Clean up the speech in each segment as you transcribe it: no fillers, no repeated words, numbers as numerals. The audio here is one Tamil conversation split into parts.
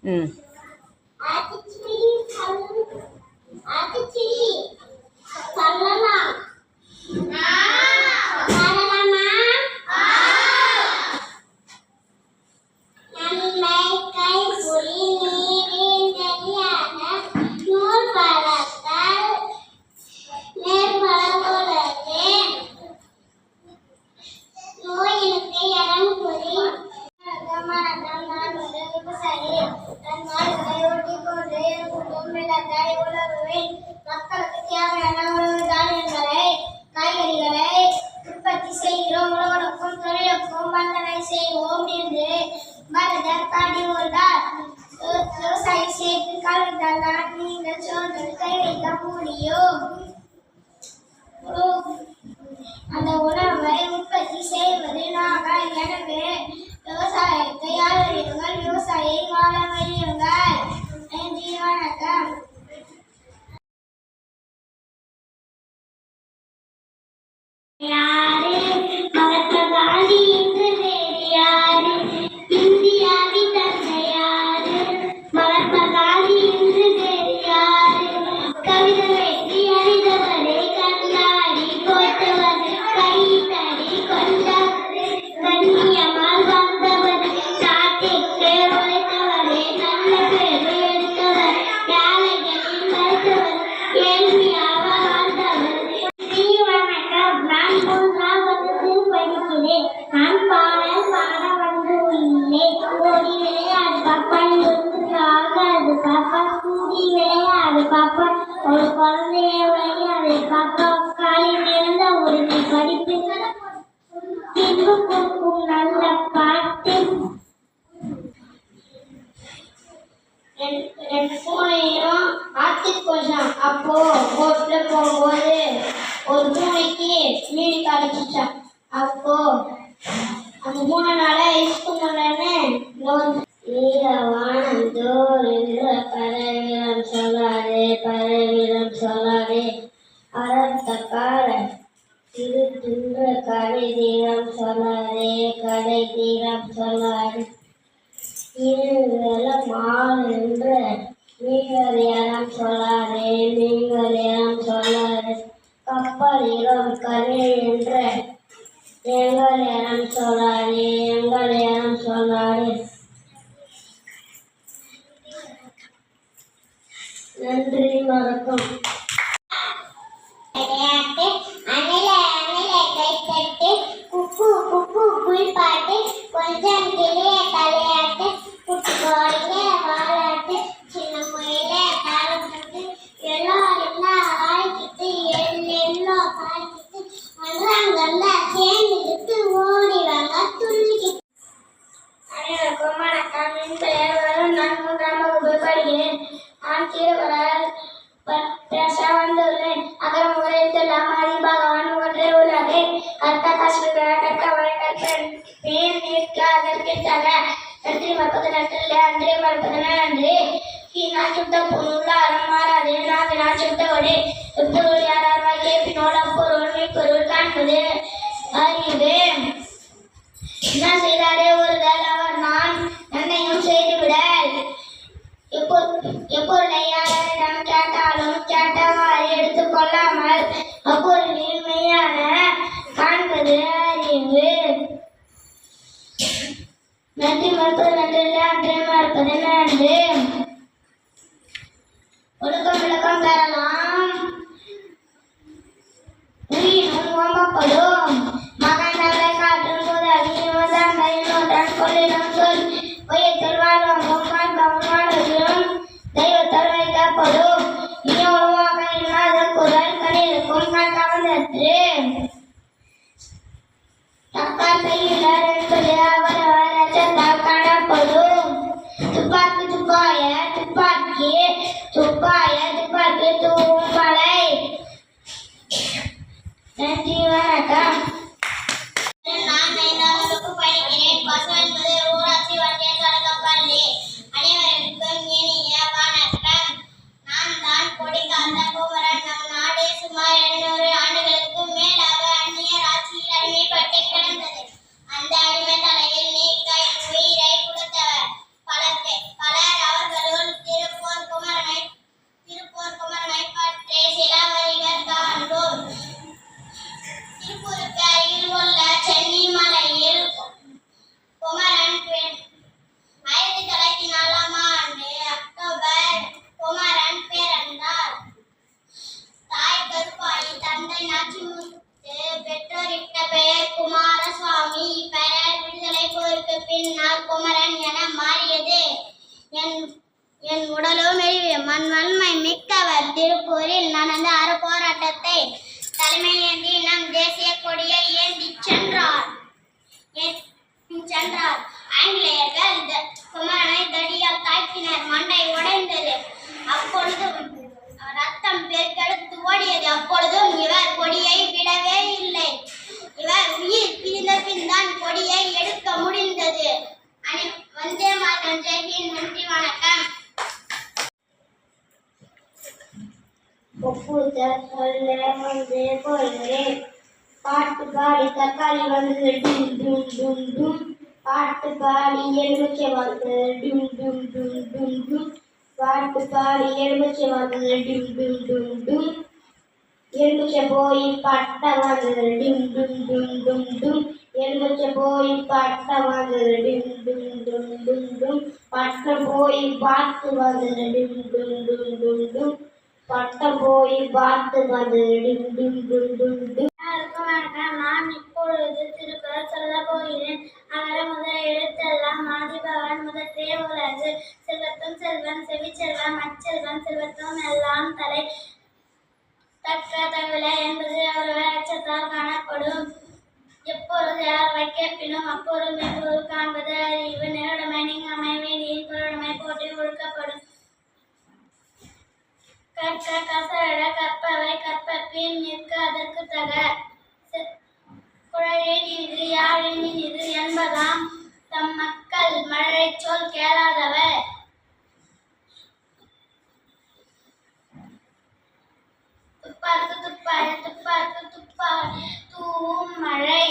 ம் மக்களுக்கு தேவையான உணவு தானியங்களை காய்கறிகளை உற்பத்தி செய்கிறோம். உழவனுக்கும் தொழிலுக்கும் வந்தனை செய்வோம் என்று பாரதியார் பாடியுள்ளார். விவசாயி செய்து கல்விதான் நீங்கள் சொன்னது கை வைக்க முடியும். அந்த உணவை உற்பத்தி செய்வது நாங்கள். எனவே விவசாயத்தை ஆதரியுங்கள், விவசாயியை வாழ வையுங்கள். நன்றி, வணக்கம். யாரு மகாத்மா காந்தி என்று வேறு யாரு? இந்தியாவின் தந்தை யாரு? மகாத்மா காந்தி என்று வேறு யாரு? கவிதை வெற்றி அறிந்தவரே, கண்ணாடி போட்டவர், கைத்தடி கொண்டவர், கண்ணியமால் வந்தவர், நாட்டிற்கு உழைத்தவரே, நல்ல பேர் எடுத்தவர், ஏழைகளின் மறுத்தவர், ஏழ்மையாக வாழ்ந்தவர். நான் பாட வந்து உள்ளேன். ஓடி விளையாடு பாப்பா, ஆகாது பாப்பா, கூடி விளையாடு பாப்பா, ஒரு குழந்தைய விளையாடு பாப்பா, காலில் இருந்த உரிமை படிப்பு பின்பு கொடுக்கும் நல்ல பாட்டு. ரெண்டு பூனையும் ஆத்துக்கு போச்சான். அப்போ போட்ல போகும்போது ஒரு பூனைக்கு மீன் கிடைச்சிச்சான். அப்போ அந்த 3 நாளா வானந்தோர் என்ற பறவையிடம் சொல்லாதே, பறவையிடம் சொல்லாதே, அறத்தக்கார திரு தின்ற கடை தீரம் சொல்லாதே, கடை தீரம் சொல்லாதே, மால் என்ற மீன்களிடம் சொல்லாதே, மீன்களிடம் சொல்லாதே, கப்பலிடம் கரை என்ற எங்களிடம் சொல்லாதே, எங்களிடம் சொல்லாதே. நன்றி, வணக்கம். விளையாட்டு அணில அணில கைத்தட்டு, குக்கு குக்கு குளிப்பாட்டு, கொஞ்சம் கிளிய தலையாட்டு, குட்டி கோழிய வாழாட்டு, சின்ன முயல தாளப்பட்டு, எல்லாரும் ஆய்க்கிட்டு எல்லோ காய்க்கிட்டு மன்றாங்கல்ல சேர்ந்துக்கிட்டு ஓடிவாங்க துள்ளிக்கிட்டு. அனைவருக்கும் வணக்கம். என் பெயர் வரும். நான் 3ஆம் வகுப்பு படிக்கிறேன். நான் திருவள்ளுவர் பேச வந்துள்ளேன். அகரம் உரைத்தெல்லாம் ஆதி பகவான் ஒன்றே உள்ளது. கற்க கற்க கற்கவரை கற்பன் பேர் நிற்க அதற்கு தர நன்றி மறுப்பது நன்றில்லை, அன்றே மறுப்பது நன்றி. நான் சுத்த பொருள் அறம் மாறாதே, நான் சுத்தவரே எப்பொருள் யாரார் கேட்பினோட பொருள் மெய்ப்பொருள் காண்பது அறிவு. என்ன செய்தாரே ஒருதல் அவர் நான் நன்மையும் செய்துவிடல். எப்பொருளை யாரிடம் கேட்டாலும் கேட்டவாறு எடுத்துக் கொள்ளாமல் அப்பொருளின் மெய்யான காண்பது அறிவு. நன்றி மறுப்பது நன்றில்லை, அன்றே மறுப்பது நன்றி. ஒழுக்கம் விளக்கம் பெறலாம், உயிரும் ஓம்பப்படும். மகன் நல்ல காற்றும் முதல் இன்னொன்றான் கொள்ளிடம் சொல் உயர்த்தல் வாழ்வங்கும் வாழ்பவன் வாழ்வதிலும் தெய்வத்தால் வைக்கப்படும். இனி உருவாக இல்லாத குரல் கணிதக்கும் கவர்ந்தற்று. தக்கார் கையில் என்பது அவரவர் அச்சத்தால் காணப்படும். துப்பாக்கி துப்பாய துப்பாக்கி, துப்பாய துப்பாக்கி தூவும் மலை. நன்றி, வணக்கம். நான் 5ஆம் வகுப்பு படிக்கிறேன். பசு என்பது ஊராட்சி ஒன்றிய தொடக்கப் பள்ளி. அனைவருக்கும் இனிய வணக்கம். நான் தான் கொடிக்காத்த குமரன். நம் நாடு சுமார் 700 ஆண்டுகளுக்கு மேலாக அந்நியர் ஆட்சியில் அடிமைப்பட்டு கிடந்தது. அந்த அடிமை தலையில் நீக்க உயிரை கொடுத்தவர் பலர் என் உடலும் மெலிவே மண் வன்மை மிக்கவர். திருப்பூரில் நடந்த அறப்போராட்டத்தை தலைமை ஏந்தி நம் தேசிய கொடியை ஏந்தி சென்றார். ஆங்கிலேயர்கள் குமரனை தடியால் தாக்கினர். மண்டை உடைந்தது. அப்பொழுது ரத்தம் பெருக்கெடுத்து ஓடியது. அப்பொழுதும் இவர் கொடியை விடவே இல்லை. இவர் உயிர் பிரிந்த பின் தான் கொடியை எடுக்க முடிந்தது. வந்தே மாதரம். ஜெய்ஹிந்த். நன்றி, வணக்கம். பாட்டு பாடி தக்காளி வந்து டும் டும் டும் டும். பாட்டு பாடி எலுமிச்சை வந்து டும் டும் டும் டும் டும். பாட்டு பாடி எலுமிச்சை வந்து டும் டும் டும் டும். எலுமிச்சை போய் பட்டை வந்து டும் டும் டும் டும் டும். எலுமிச்சை போய் பட்டை வந்து டும் டும் டும் டும் டும். பட்டை போய் பாட்டு வந்து டும் டும் டும் டும் டும். பட்டை போய் பாட்டு வந்து டும் டும் டும் டும் டும். நான் இப்பொழுது திருக்குறள் சொல்ல போகிறேன். அகர முதல் எழுத்தெல்லாம் ஆதிபகவான் முதற்றே உலகு. செல்வத்தும் செல்வம் செவிச்செல்வம் அச்செல்வம் செல்வத்தும் எல்லாம் தலை. தக்க தகவல என்பது அவரவர் அச்சத்தால் காணப்படும். எப்பொழுது யாரை கேட்பினும் அப்பொருள் மென்பொருள் காண்பது அறிவு. நிறவுடைமை நீங்காமை வேண்டியின் பொருளுடைமை போற்றி ஒழுக்கப்படும். கற்க கசட கற்பவை கற்பின் நிற்க அதற்கு தக. குழலின் இனிது யாழின் இனிது என்பதாம் தம் மக்கள் மழலை சொல் கேளாதவர். துப்பார்க்கு துப்பாய துப்பார்க்கு துப்பாய் தூவும் மழை.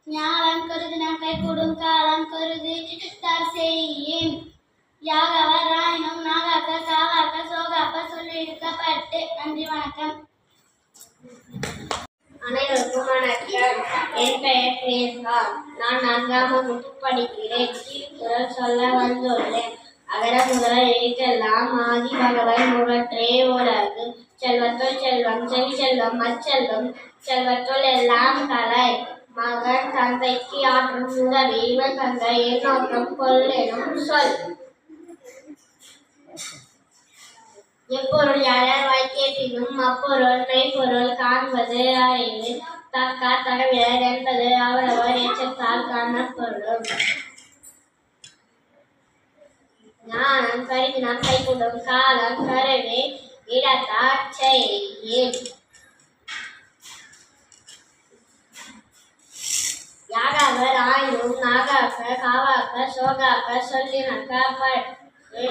ஞாலம் கருதின கைகூடும் காலம் கருதி செய்யும். யாகவர் ராயினும் நாகாக்க காவாக்க சோகாக்க சொல்லியிருக்கப்பட்டு. நன்றி, வணக்கம். அனைவருக்கும் வணக்கம். என் பெயர் பிரேசா. நான் 4ஆம் வகுப்பு படிக்கிறேன். திருக்குறள் சொல்ல வந்துள்ளேன். அகர முதல எழுத்தெல்லாம் ஆதி பகவன் முதற்றே உலகு. செல்வத்துள் செல்வம் செவிச்செல்வம் அச்செல்வம் செல்வத்துள் எல்லாம் தலை. மகன் தந்தைக்கு ஆற்றும் உதவி இவன் தந்தை எந்நோக்கம் கொள்ளெனும் சொல். எப்பொருள் யார் வாய் கேட்பினும் அப்பொருள் மெய்ப்பொருள் காண்பது அறிவு. தக்க தகவலர் என்பது அவரவர் எச்சத்தால் காணப்படும். ஞானம் கருதினம் கைகூடும் காலம் கருவி இடத்தாற் செய்யின். யாகாவர் ஆயினும் நாகாக்க காவாக்க சோகாக்க சொல்லினக்கப்பட்டு.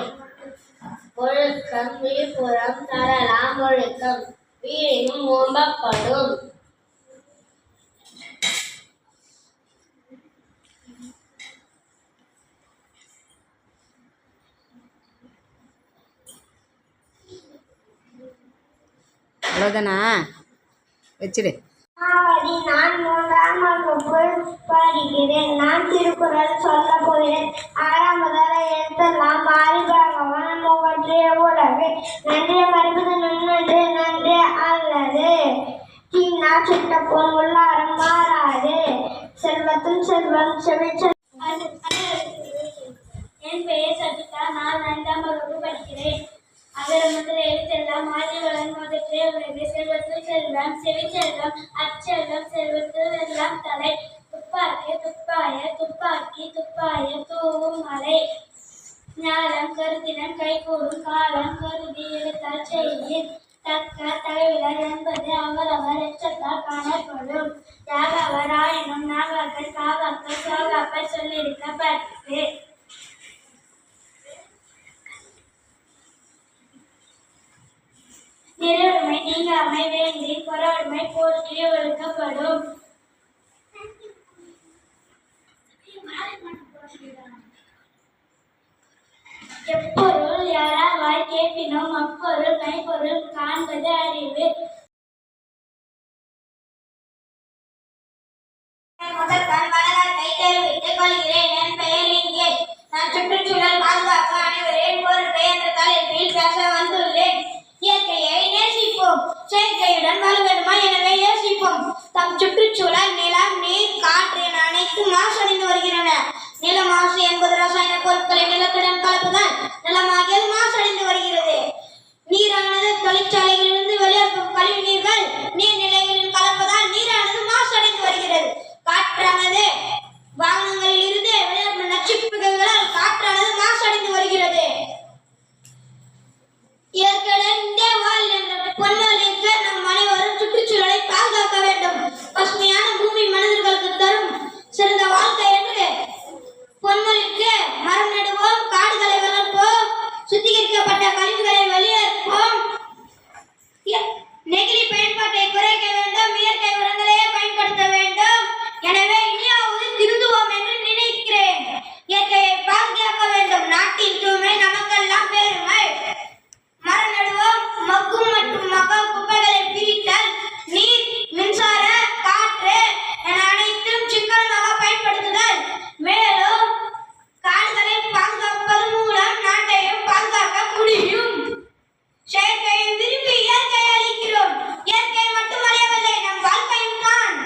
ஒழுக்கம் விழுப்புறம் தரலாம் ஒழுக்கம் வீழினும் ஓம்பப்படும். அவ்வளோதானா? வச்சிடு. நான் 3ஆம் வகுப்பு படிக்கிறேன். நான் திருக்குறள் சொல்ல போகிறேன். ஆறாம் முதல எழுத்தெல்லாம் ஆதிபகவான் முதற்றே உலகு. நன்றிய மறுப்பது நன்னன்று நன்றே அல்லது. தீனா சுட்ட போல் உள்ளாரம் மாறாது. செல்வத்தும் செல்வம் செவிச்செல்வம். என் பெயர் சபிதா. நான் 5ஆம் வகுப்பு படிக்கிறேன். அகர முதல் எழுத்தெல்லாம் ஆதிபகவான் முதற்றே உலகு. செல்வத்துள் செல்வம் செவிச்செல்வம் அச்செல்வம் செல்வத்துள் எல்லாம் தலை. துப்பார்க்கு துப்பாய துப்பாக்கி துப்பாய தூவும் மழை. ஞாலம் கருதினம் கைகூடும் காலம் கருதி எழுத்தால் செய்யின். தக்க தகவலர் என்பது அவரவர் எச்சத்தால் காணப்படும். யாகவர் ஆயினும் நாகாக்கள் காவாக்கள் சோகாக்கள் சொல்லியிருக்கப்பட்டு. நிறவுடைமை நீங்காமை வேண்டி பொருளுடைமை போற்றி ஒழுக்கப்படும். எப்பொருள் யாராவாய் கேட்பினும் அப்பொருள் மெய்ப்பொருள் காண்பது அறிவு. முதற்கண் வலதால் கை தெரிவித்துக் கொள்கிறேன். என் பெயர் லிங்கேஷ். நான் சுற்றுச்சூழல் பாதுகாப்பு அனைவரின் பொருட்டை என்ற தலைப்பில் பேச வந்துள்ளேன். இயற்கையை நேசிப்போம், செயற்கையுடன் வாழ வேண்டுமா? எனவே யோசிப்போம். தம் சுற்றுச்சூழல் நிலம் நீர் காற்று என அனைத்தும் மாசடைந்து வருகிறது. நிலத்துடன் கலப்பதால் நிலமாகியது மாசடைந்து வருகிறது. நீரானது தொழிற்சாலைகளிலிருந்து வெளியேறும் கழிவு நீர்கள் நீர்நிலைகளில் கலப்பதால் நீரானது மாசடைந்து வருகிறது. காற்றானது வாகனங்களில் இருந்து வெளியேறும் நச்சுப்புகைகளால் காற்றானது மாசடைந்து வருகிறது. இயற்கையுடனே வாழ் என்ற பொன்மொழிக்கு நம் அனைவரும் சுற்றுச்சூழலை பாதுகாக்க வேண்டும். பசுமையான பூமி மனிதர்களுக்கு தரும் சிறந்த வாழ்க்கை என்று பொன்மொழிக்கு மரம் நடுவோம், காடுகளை வளர்ப்போம், சுத்திகரிக்கப்பட்ட கழிவுகளை வெளியேற்போம், நெகிழி பயன்பாட்டை குறைக்க வேண்டும், இயற்கை உரங்களையே பயன்படுத்த வேண்டும். எனவே இனியாவது திருந்துவோம் என்று நினைக்கிறேன். இயற்கையை பாதுகாக்க வேண்டும். நாட்டின் தூய்மை நமக்கெல்லாம் பெருமை. மரம் நடுவோம், மக்கும் மற்றும் மக்கா குப்பைகளை பிரித்தல், நீர், மின்சார, காற்று என அனைத்தும் சிக்கனமாக பயன்படுத்துதல். மேலும் காடுகளை பாதுகாப்பதன் மூலம் நாட்டையும் பாதுகாக்க முடியும். செயற்கையை விரும்பி இயற்கையை அளிக்கிறோம். இயற்கை மட்டும் அழியவில்லை, நம் வாழ்க்கையும் தான்.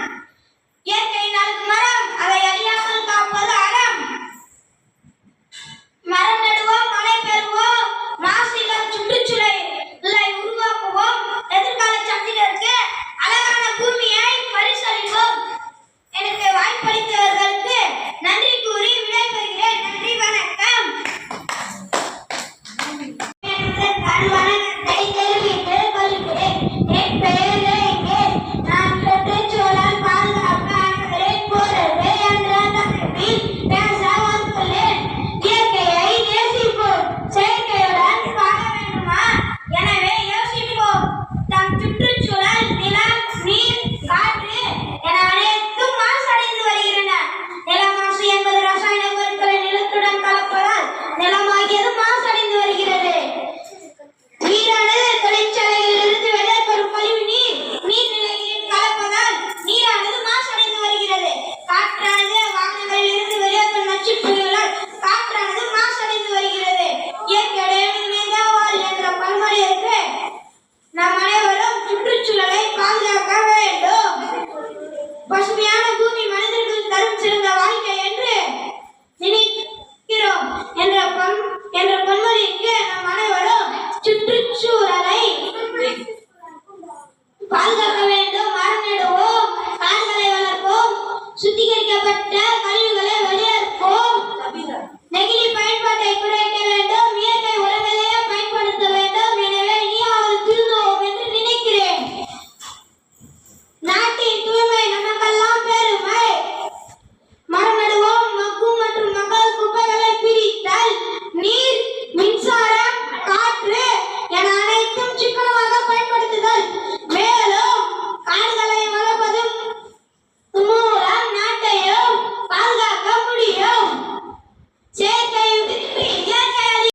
இயற்கை நாளுக்கு மரம், அதை அழியாமல் காப்பது அறம். மரம் நடுவோம், மழை பெறுவோம், மாசில்லா சுற்றுச்சூழலை உருவாக்குவோம், எதிர்கால சந்ததியினருக்கு அழகான பூமியை பரிசளிப்போம். எனக்கு வாய்ப்பளித்தவர்களுக்கு நன்றி கூறி விடைபெறுகிறேன். நன்றி, வணக்கம். வணக்கத்தை தெரிவித்துக் கொள்கிறேன். என் பெயர் ரேகே. நான் சுற்றுச்சூழல் பாதுகாப்பு அனைவரின் பொறுப்பு என்ற தலைப்பில் பேச வந்துள்ளேன். இயற்கையை நேசிப்போம், செயற்கையுடன் வாழ வேண்டுமா? எனவே யோசிப்போம். நம் சுற்றுச்சூழல் நிலம், நீர், காற்று என அனைத்தும் மாசடைந்து வருகின்றன. நில மாசு என்பது ரசாயன பொருட்களை நிலத்துடன் கலப்பதால் நிலமாகியது மாசடைந்து வருகிறது. நீரானது தொழிற்சாலைகளிலிருந்து வெளியேறும் கழிவு நீர் நீர்நிலைகளில் கலப்பதால் நீரானது மாசடைந்து வருகிறது. காற்றானது வாகனங்களில் இருந்து வெளியேறும் நச்சுப்புகைகளால் காற்றானது மாசடைந்து வருகிறது. இயற்கையுடனே வாழ் என்ற பழமொழிக்கு நாம் அனைவரும் சுற்றுச்சூழலை பாதுகாக்க வேண்டும். பசுமையான பூமி மனிதர்களுக்கு தரும் சிறந்த வாழ்க்கை என்று நினைக்கிறோம் என்ற பொன்மொழிக்கு நாம் அனைவரும் சுற்றுச்சூழலை பாதுகாக்க வேண்டும். மரம் நடுவோம், காடுகளை வளர்ப்போம், சுத்திகரிக்கப்பட்ட கழிவுகளை வெளியேற்போம், நெகிழி பயன்பாட்டை குறைக்க வேண்டும், இயற்கை உரங்களையே பயன்படுத்த வேண்டும். எனவே இனியாவது திருந்துவோம் என்று நினைக்கிறேன். நாட்டின் தூய்மை நமக்கெல்லாம் பெருமை. மரம் நடுவோம், மக்கும் மற்றும் மக்கா குப்பைகளை பிரித்தல், நீர், மின்சாரம், காற்று என அனைத்தும் சிக்கனமாக பயன்படுத்துதல்.